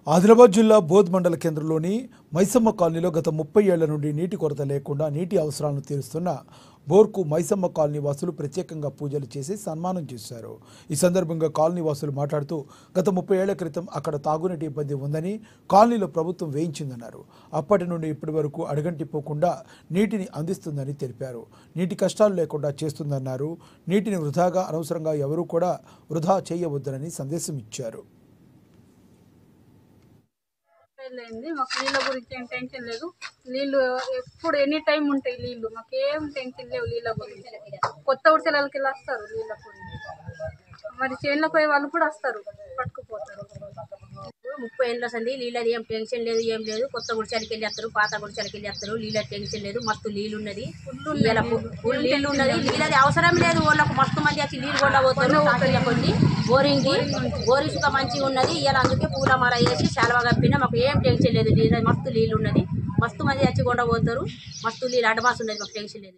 ఆదిలాబాద్ జిల్లా బోధ్ మండల కేంద్రంలోని మైసమ్మ కాలనీలో గత 30 ఏళ్ల నుండి నీటి కొరత లేకుండా నీటి అవసరాలను తీరుస్తున్న బోర్కు మైసమ్మ కాలనీ వాసులు ప్రత్యేకంగా పూజలు చేసి సన్మానం చేశారు. ఈ సందర్భంగా కాలనీ వాసులు మాట్లాడుతూ గత 30 ఏళ్ల క్రితం అక్కడ తాగునీటి ఇబ్బంది ఉందని కాలనీలో ప్రభుత్వం వేయించిందన్నారు. అప్పటి నుండి ఇప్పటి వరకు అడగంటిపోకుండా నీటిని అందిస్తుందని తెలిపారు. నీటి కష్టాలు లేకుండా చేస్తుందన్నారు. నీటిని వృధాగా అనవసరంగా ఎవరూ కూడా వృధా చేయవద్దని సందేశం ఇచ్చారు. మాకు నీళ్ళ గురించి ఏం టెన్షన్ లేదు. నీళ్ళు ఎప్పుడు ఎనీ టైం ఉంటాయి. నీళ్ళు మాకు ఏం టెన్షన్ లేవు. నీళ్ళ గురించి కొత్త ఉడిసెలకి వెళ్ళి వస్తారు. నీళ్ళ గురించి మరి చేనులకు పోయే వాళ్ళు కూడా వస్తారు, పట్టుకుపోతారు. 30 ఏళ్ళ సంది నీళ్ళది ఏం టెన్షన్ లేదు, ఏం లేదు. కొత్త గుడిసెలకి వెళ్ళి వస్తారు, పాత గుడిసెలకి వెళ్ళి వస్తారు. నీళ్ళ టెన్షన్ లేదు, మస్తు నీళ్ళు ఉన్నది, ఫుల్ నీళ్ళు ఉన్నది. నీళ్ళది అవసరం లేదు. వాళ్ళకు మస్తు మంది వచ్చి నీళ్ళు కూడా పోతారు. కొన్ని బోరింగ్ సుఖ మంచిగా ఉన్నది. ఇలా అందుకే పూల మర వేసి శాలవా కప్పినా మాకు ఏం టెన్షన్ లేదు. నీళ్ళది మస్తు నీళ్ళు ఉన్నది. మస్తు మంది వచ్చి కొండ పోతారు. మస్తు నీళ్ళు అడ్వాన్స్ ఉన్నది, మాకు టెన్షన్ లేదు.